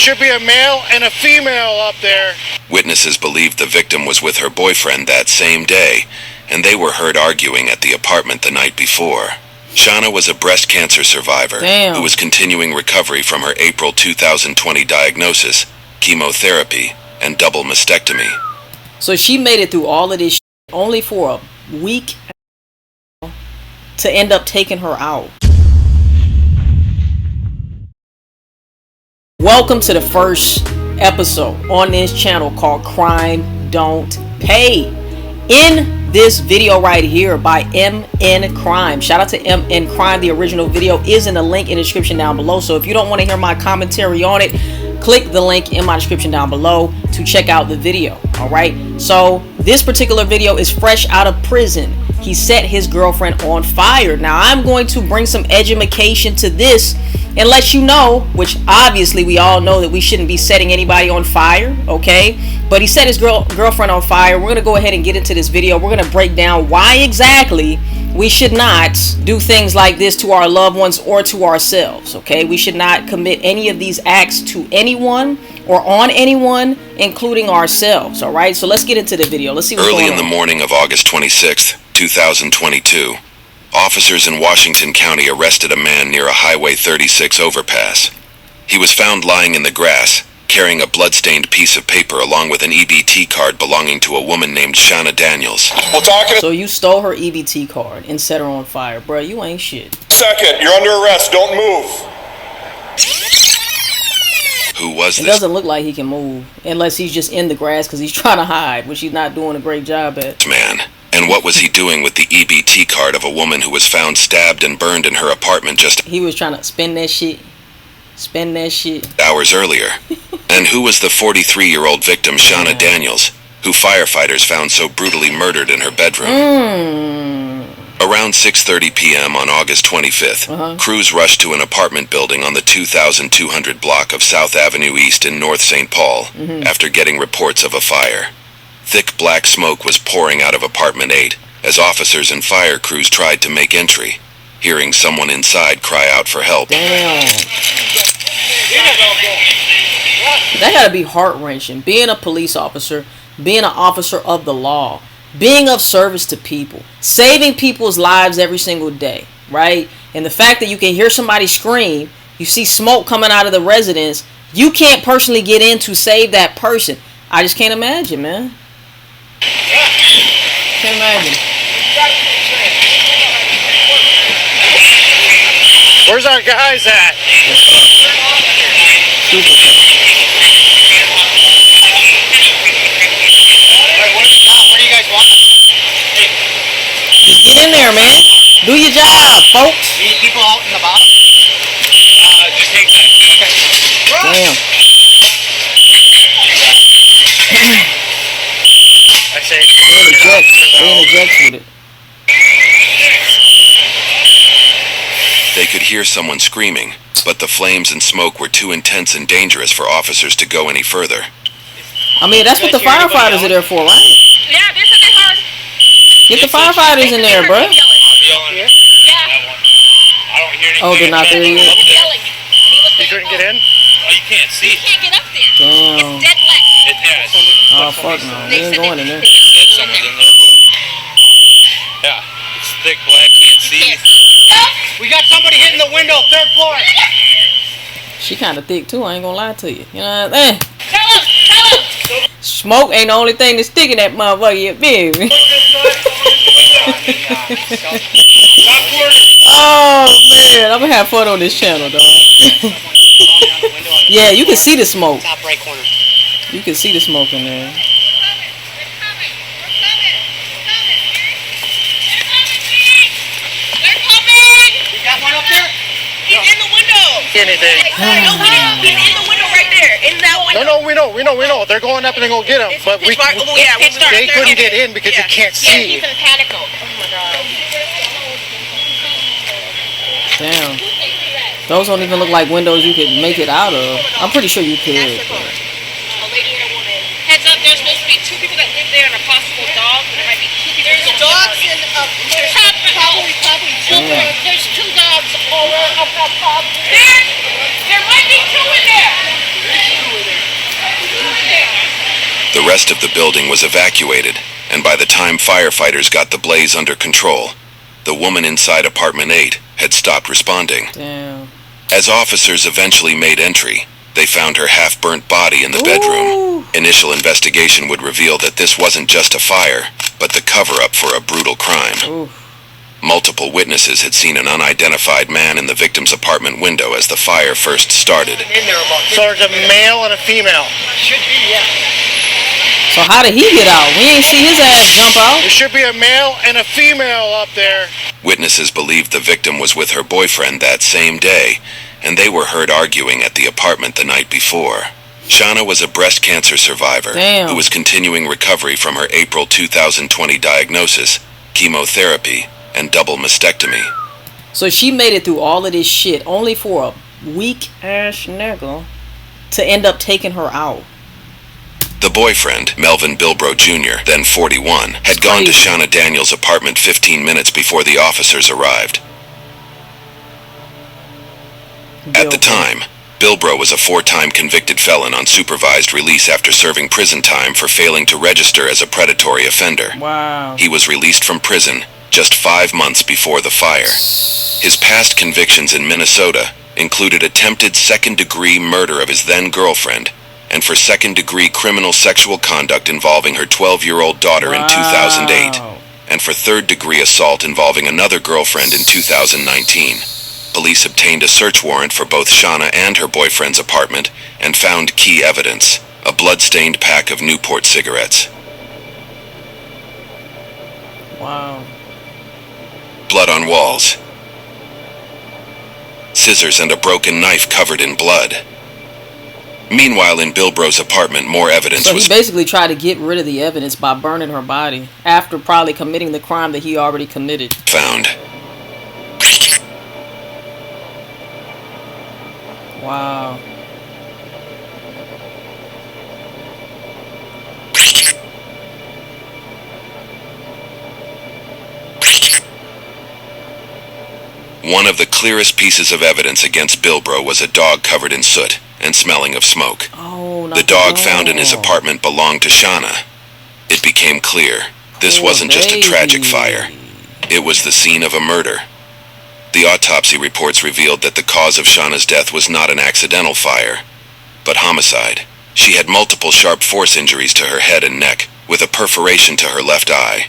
should be a male and a female up there. Witnesses believed the victim was with her boyfriend that same day, and they were heard arguing at the apartment the night before. Shauna was a breast cancer survivor who was continuing recovery from her April 2020 diagnosis, chemotherapy, and double mastectomy. So she made it through all of this only for a week to end up taking her out. Welcome to the first episode on this channel called Crime Don't Pay. In this video right here by MN Crime, shout out to MN Crime. The original video is in the link in the description down below. So if you don't want to hear my commentary on it, click the link in my description down below to check out the video. All right, so this particular video is fresh out of prison. He set his girlfriend on fire. Now I'm going to bring some education to this and let you know, which obviously we all know that we shouldn't be setting anybody on fire, okay? But he set his girlfriend on fire. We're gonna go ahead and get into this video. We're gonna break down why exactly we should not do things like this to our loved ones or to ourselves, okay? We should not commit any of these acts to anyone or on anyone, including ourselves, all right? So let's get into the video. Let's see what's going on. Early in the morning of August 26th, 2022, officers in Washington County arrested a man near a Highway 36 overpass. He was found lying in the grass, carrying a blood-stained piece of paper along with an EBT card belonging to a woman named Shauna Daniels. So you stole her EBT card and set her on fire. Bruh, you ain't shit. Second, you're under arrest. Don't move. Who was this? It doesn't look like he can move unless he's just in the grass because he's trying to hide, which he's not doing a great job at. Man. And what was he doing with the EBT card of a woman who was found stabbed and burned in her apartment just... He was trying to spend that shit. Hours earlier. And who was the 43-year-old victim, Shauna Daniels, who firefighters found so brutally murdered in her bedroom? Around 6:30 p.m. on August 25th, crews rushed to an apartment building on the 2200 block of South Avenue East in North St. Paul after getting reports of a fire. Thick black smoke was pouring out of apartment 8 as officers and fire crews tried to make entry, hearing someone inside cry out for help. Damn. That gotta be heart-wrenching. Being a police officer, being an officer of the law, being of service to people, saving people's lives every single day, right? And the fact that you can hear somebody scream, you see smoke coming out of the residence, you can't personally get in to save that person. I just can't imagine, man. Can't imagine. Where's our guys at? Super tough. What do you guys want? Just get in there, man. Do your job, folks. Need people out in the bottom? Just take that. Okay. Damn. I say, They inject with it. They could hear someone screaming, but the flames and smoke were too intense and dangerous for officers to go any further. I mean, that's what the firefighters are there for, right? Yeah, this is the house. Get the firefighters in there, bro. Yeah. I don't hear anything. Oh, they're not there yet. Yelling. You couldn't get in? Oh, you can't see. You can't get up there. Damn. It's dead black. Oh, fuck no. They ain't going in there. Someone's in there, but yeah, it's thick black. Can't see. We got somebody hitting the window, 3rd floor. She kind of thick, too. I ain't gonna lie to you. You know what I'm saying? Tell him. Smoke ain't the only thing that's sticking that motherfucker, you baby. Oh, man. I'm gonna have fun on this channel, dog. Yeah, you can see the smoke. Top right corner. You can see the smoke in there. Got one up there? He's in the window. Anything. No, he's in the window right there. In that window. No, we know. They're going up and they're going to get him. But They couldn't get in because you can't see. He's in a panic mode. Oh my god. Damn. Those don't even look like windows you could make it out of. I'm pretty sure you could. A lady and a woman. Heads up, there's supposed to be 2 people that live there and a possible dog. But there might be 2 people. There's dogs and probably children. There's 2 dogs over up that top. There might be 2 in there. The rest of the building was evacuated, and by the time firefighters got the blaze under control, the woman inside apartment 8 had stopped responding. Damn. As officers eventually made entry, they found her half-burnt body in the bedroom. Initial investigation would reveal that this wasn't just a fire, but the cover-up for a brutal crime. Ooh. Multiple witnesses had seen an unidentified man in the victim's apartment window as the fire first started. So there's a male and a female. Should be, yeah. So how did he get out? We ain't see his ass jump out. There should be a male and a female up there. Witnesses believed the victim was with her boyfriend that same day, and they were heard arguing at the apartment the night before. Shauna was a breast cancer survivor who was continuing recovery from her April 2020 diagnosis, chemotherapy, and double mastectomy. So she made it through all of this shit only for a weak-ass nigga to end up taking her out. The boyfriend, Melvin Bilbrow Jr., then 41, had gone to Shauna Daniels' apartment 15 minutes before the officers arrived. At the time, Bilbrow was a 4-time convicted felon on supervised release after serving prison time for failing to register as a predatory offender. Wow. He was released from prison just 5 months before the fire. His past convictions in Minnesota included attempted second-degree murder of his then-girlfriend and for second-degree criminal sexual conduct involving her 12-year-old daughter in 2008, and for third-degree assault involving another girlfriend in 2019. Police obtained a search warrant for both Shauna and her boyfriend's apartment and found key evidence, a blood-stained pack of Newport cigarettes. Wow. Blood on walls. Scissors and a broken knife covered in blood. Meanwhile, in Bilbrow's apartment, more evidence was... So he basically tried to get rid of the evidence by burning her body after probably committing the crime that he already committed. Found. Wow. One of the clearest pieces of evidence against Bilbrow was a dog covered in soot and smelling of smoke. Oh, the dog found in his apartment belonged to Shauna. It became clear this wasn't just a tragic fire. It was the scene of a murder. The autopsy reports revealed that the cause of Shauna's death was not an accidental fire, but homicide. She had multiple sharp force injuries to her head and neck, with a perforation to her left eye.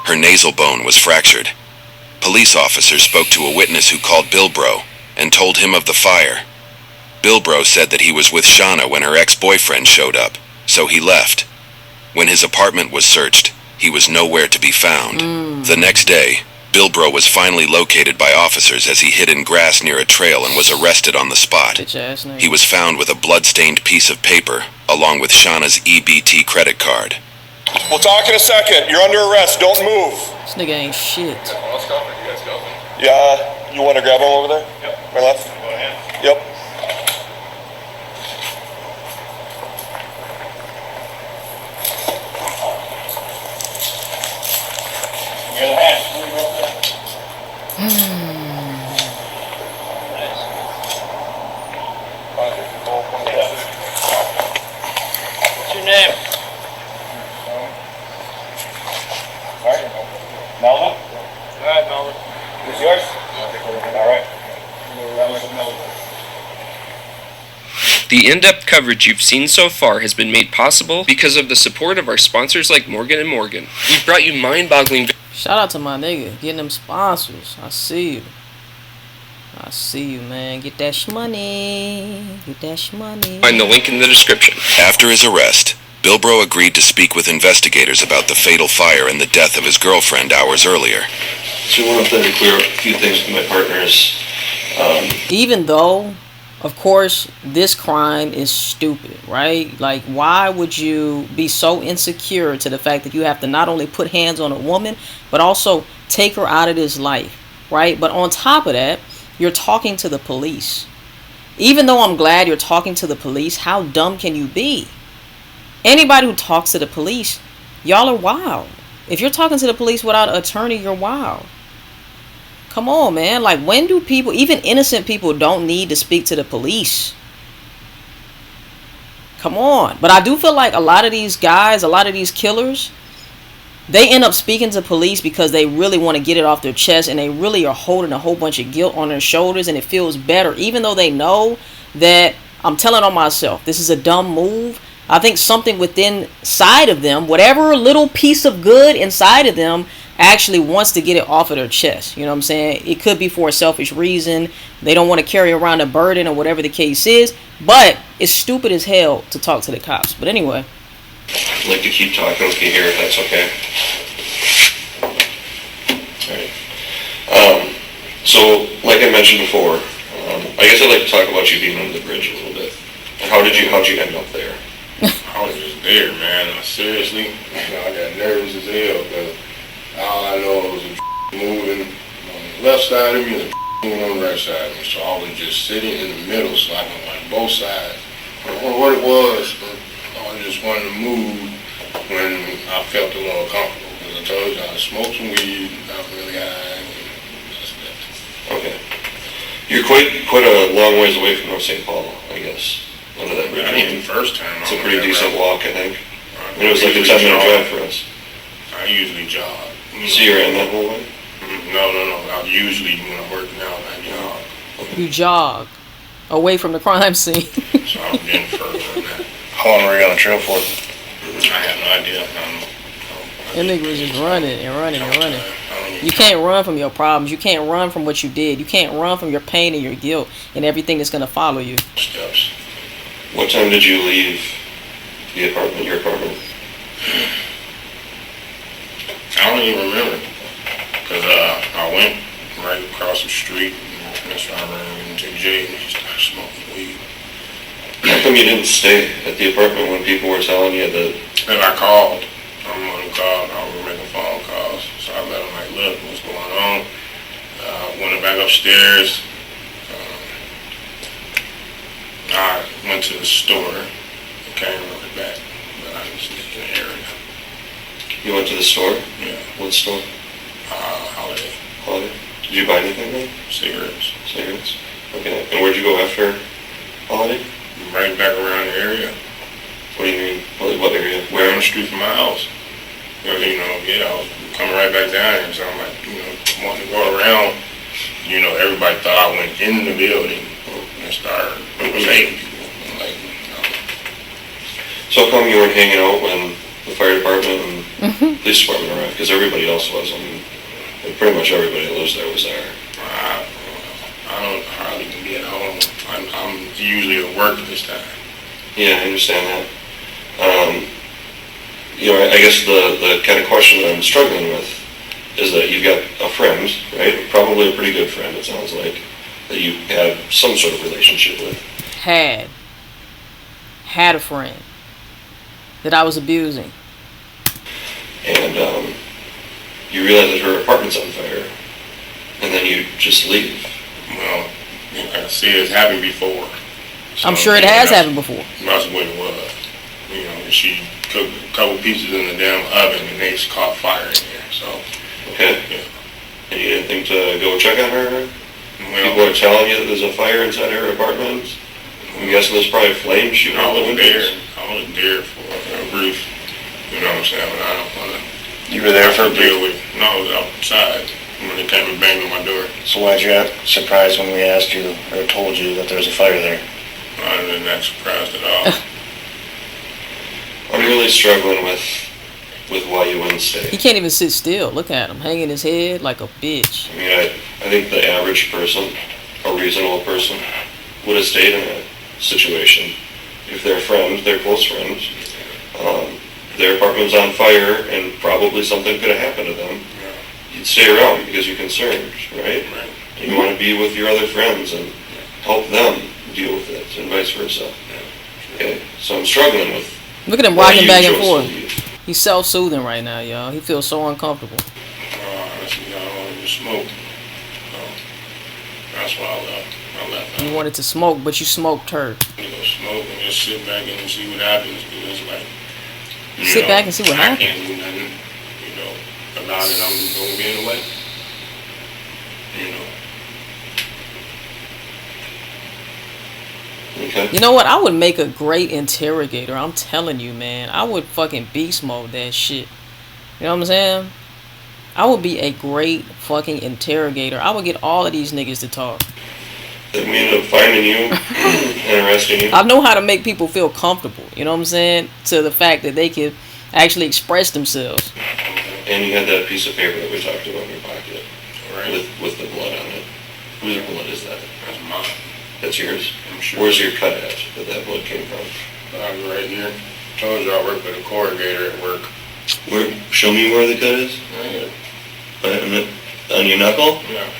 Her nasal bone was fractured. Police officers spoke to a witness who called Bilbrow and told him of the fire. Bilbrow said that he was with Shauna when her ex-boyfriend showed up, so he left. When his apartment was searched, he was nowhere to be found. The next day, Bilbrow was finally located by officers as he hid in grass near a trail and was arrested on the spot. He was found with a blood-stained piece of paper, along with Shauna's EBT credit card. We'll talk in a second. You're under arrest. Don't move. This nigga ain't shit. Yeah, you want to grab him over there? Yep. My left? Yep. What's your name? Melvin? All right, Melvin. This yours? All right. The in-depth coverage you've seen so far has been made possible because of the support of our sponsors like Morgan & Morgan. We've brought you mind-boggling... Shout out to my nigga, getting them sponsors. I see you. I see you, man. Get that shmoney. Get that shmoney. Find the link in the description. After his arrest, Bilbrow agreed to speak with investigators about the fatal fire and the death of his girlfriend hours earlier. So we want to clear up a few things with my partners. Even though, of course, this crime is stupid, right? Like, why would you be so insecure to the fact that you have to not only put hands on a woman, but also take her out of this life, right? But on top of that, you're talking to the police. Even though I'm glad you're talking to the police, how dumb can you be? Anybody who talks to the police, y'all are wild. If you're talking to the police without an attorney, you're wild. Come on, man. Like, when do people, even innocent people, don't need to speak to the police? Come on. But I do feel like a lot of these guys, a lot of these killers, they end up speaking to police because they really want to get it off their chest, and they really are holding a whole bunch of guilt on their shoulders, and it feels better, even though they know that I'm telling on myself, this is a dumb move. I think something within side of them, whatever little piece of good inside of them, actually wants to get it off of their chest. You know what I'm saying? It could be for a selfish reason. They don't want to carry around a burden or whatever the case is. But it's stupid as hell to talk to the cops. But anyway. I'd like to keep talking with you here, if that's okay. Alright. So, like I mentioned before, I guess I'd like to talk about you being under the bridge a little bit. How'd you end up there? I was just there, man. Seriously, I got nervous as hell because all I know was moving on the left side of me and moving on the right side of me. So I was just sitting in the middle so I can watch both sides. I don't know what it was, but I just wanted to move when I felt a little comfortable. Because I told you I smoked some weed, not really high, and that's that. Okay. You're quite a long ways away from North St. Paul, I guess. Under that bridge. I think the first time. It's a pretty decent walk, I think. It was like a 10-minute drive for us. I usually jog. So you ran that whole way? No. I usually, when I'm working out, I jog. You jog away from the crime scene. So I've been further than that. How long were you on the trail for? I have no idea. That nigga was just running and running and running. You can't run from your problems. You can't run from what you did. You can't run from your pain and your guilt and everything that's going to follow you. Steps. What time did you leave the apartment, your apartment? I don't even remember. Because I went right across the street and that's why I ran into Jay and he started smoking weed. How come you didn't stay at the apartment when people were telling you that? And I called. I'm the one who called. I was making phone calls. So I let them like, look, what's going on? Went back upstairs. I went to the store and came right back. But I was in the area. You went to the store? Yeah. What store? Holiday. Holiday? Did you buy anything there? Cigarettes. Cigarettes? Okay. And where'd you go after Holiday? Right back around the area. What do you mean? What area? Where on the street from my house. I was coming right back down here, so I'm like, wanting to go around. Everybody thought I went in the building and started saving people. Like, So how come you weren't hanging out when the fire department and police department arrived? Because everybody else was. I mean, pretty much everybody that lives there was there. I don't hardly even be at home. I'm usually at work at this time. Yeah, I understand that. I guess the kind of question that I'm struggling with is that you've got a friend, right? Probably a pretty good friend, it sounds like, that you have some sort of relationship with. Had a friend that I was abusing. And you realize that her apartment's on fire, and then you just leave. Well, I see it's happened before. So I'm sure it has happened before. That's what it was. She cooked a couple pieces in the damn oven and they just caught fire in there. So, okay. Yeah. And you didn't think to go check on her? Well, people are telling you that there's a fire inside her apartment? I'm guessing there's probably flames shooting out the windows. I was there for a brief, you know what I'm saying, but I don't want to. You were there for a deal brief? with. No, I was outside when they came and banged on my door. So why'd you act surprised when we asked you or told you that there was a fire there? I wasn't that surprised at all. I'm really struggling with why you wouldn't stay. He can't even sit still. Look at him, hanging his head like a bitch. I mean, I think the average person, a reasonable person, would have stayed in that situation. If they're friends, they're close friends, their apartment's on fire and probably something could have happened to them, you'd stay around because you're concerned, right? Right. You want to be with your other friends and help them deal with it and vice versa. Okay, so I'm struggling with. Look at him why rocking you back and chose forth. to leave. He's self-soothing right now, y'all. He feels so uncomfortable. Honestly, I don't want to smoke. So that's why I left. You wanted to smoke, but you smoked her. Smoke and just sit back and see what happens. Because it's like, Sit back and see what happens. I can't do nothing, about it. I'm just going to be in the way. Okay. You know what? I would make a great interrogator. I'm telling you, man. I would fucking beast mode that shit. You know what I'm saying? I would be a great fucking interrogator. I would get all of these niggas to talk. Then we end up finding you and arresting you. I know how to make people feel comfortable. You know what I'm saying? To the fact that they can actually express themselves. And you had that piece of paper that we talked about in your pocket. Right. With the blood on it. Whose blood is that? That's mine. That's yours? I'm sure. Where's your cut at that blood came from? I'm right here. Told you I work with a corrugator at work. Show me where the cut is. Right. On your knuckle? Yeah.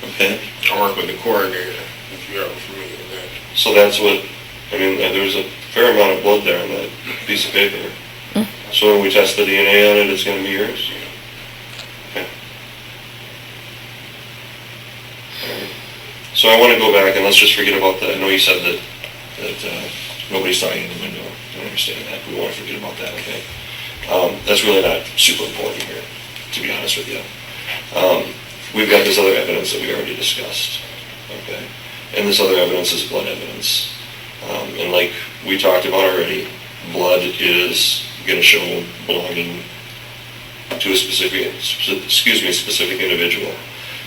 Okay. I work with a corrugator, if you're ever familiar with that. So that's what, there's a fair amount of blood there on that piece of paper. So when we test the DNA on it, it's going to be yours? Okay. Alright. So I want to go back and let's just forget about that. I know you said that nobody saw you in the window. I don't understand that. We want to forget about that, okay? That's really not super important here, to be honest with you. We've got this other evidence that we already discussed, okay? And this other evidence is blood evidence. And like we talked about already, blood is going to show belonging to a specific individual.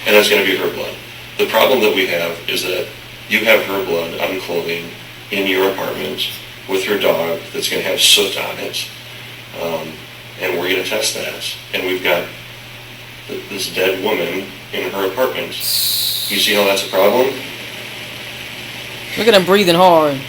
And that's going to be her blood. The problem that we have is that you have her blood on clothing in your apartment with her dog that's going to have soot on it. And we're going to test that. And we've got this dead woman in her apartment. You see how that's a problem? Look at him breathing hard.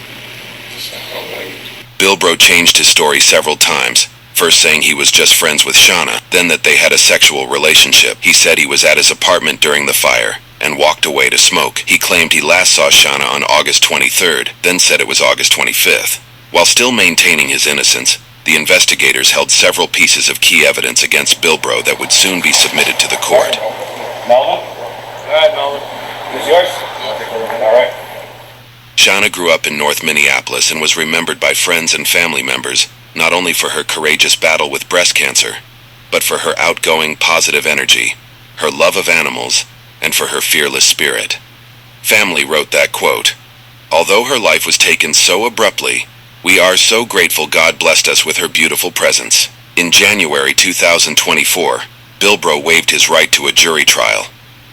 Bilbro changed his story several times, first saying he was just friends with Shauna, then that they had a sexual relationship. He said he was at his apartment during the fire and walked away to smoke. He claimed he last saw Shauna on August 23rd, then said it was August 25th. While still maintaining his innocence, the investigators held several pieces of key evidence against Bilbro that would soon be submitted to the court. Melvin? All right, Melvin. This yours? All right. Shauna grew up in North Minneapolis and was remembered by friends and family members not only for her courageous battle with breast cancer, but for her outgoing, positive energy, her love of animals, and for her fearless spirit. Family wrote that quote, "Although her life was taken so abruptly, we are so grateful God blessed us with her beautiful presence." In January 2024, Bilbro waived his right to a jury trial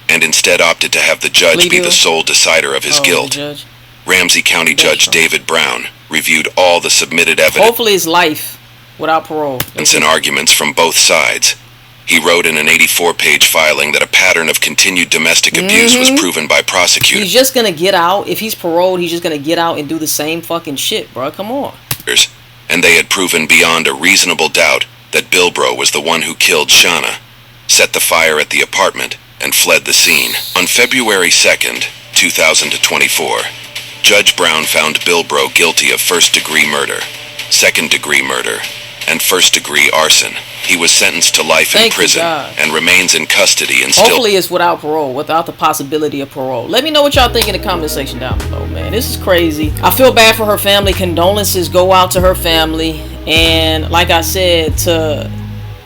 and instead opted to have the judge be the sole decider of his guilt. Ramsey County Judge David Brown reviewed all the submitted evidence. Hopefully his life without parole. And arguments from both sides. He wrote in an 84-page filing that a pattern of continued domestic abuse was proven by prosecutors. He's just gonna get out. If he's paroled, he's just gonna get out and do the same fucking shit, bro. Come on. And they had proven beyond a reasonable doubt that Bilbro was the one who killed Shauna, set the fire at the apartment, and fled the scene. On February 2nd, 2024, Judge Brown found Bilbro guilty of first-degree murder, second-degree murder, and first-degree arson. He was sentenced to life in prison and remains in custody and hopefully it's without parole, without the possibility of parole. Let me know what y'all think in the comment section down below, man. This is crazy. I feel bad for her family. Condolences go out to her family. And like I said, to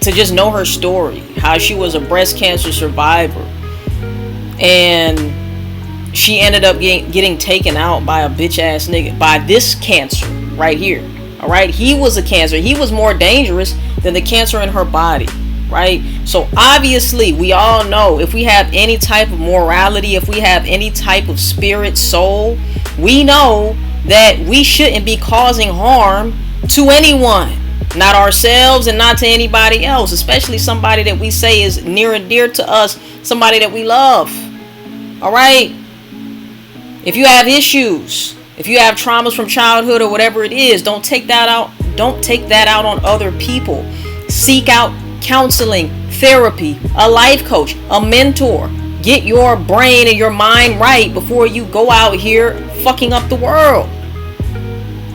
just know her story, how she was a breast cancer survivor. And she ended up getting taken out by a bitch-ass nigga, by this cancer right here. All right, he was a cancer. He was more dangerous than the cancer in her body, right? So obviously, we all know if we have any type of morality, if we have any type of spirit, soul, we know that we shouldn't be causing harm to anyone, not ourselves and not to anybody else, especially somebody that we say is near and dear to us, somebody that we love. All right? If you have issues, if you have traumas from childhood or whatever it is, don't take that out. Don't take that out on other people. Seek out counseling, therapy, a life coach, a mentor. Get your brain and your mind right before you go out here fucking up the world.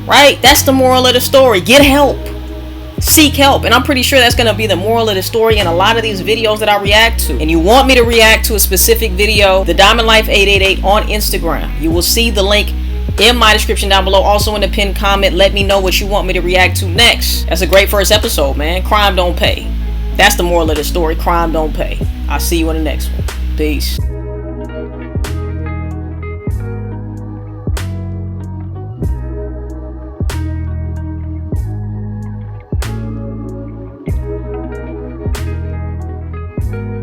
Right? That's the moral of the story. Get help. Seek help. And I'm pretty sure that's going to be the moral of the story in a lot of these videos that I react to. And you want me to react to a specific video, the Diamond Life 888 on Instagram. You will see the link in my description down below. Also in the pinned comment, let me know what you want me to react to next. That's a great first episode, man. Crime don't pay. That's the moral of the story. Crime don't pay. I'll see you in the next one. Peace. peace.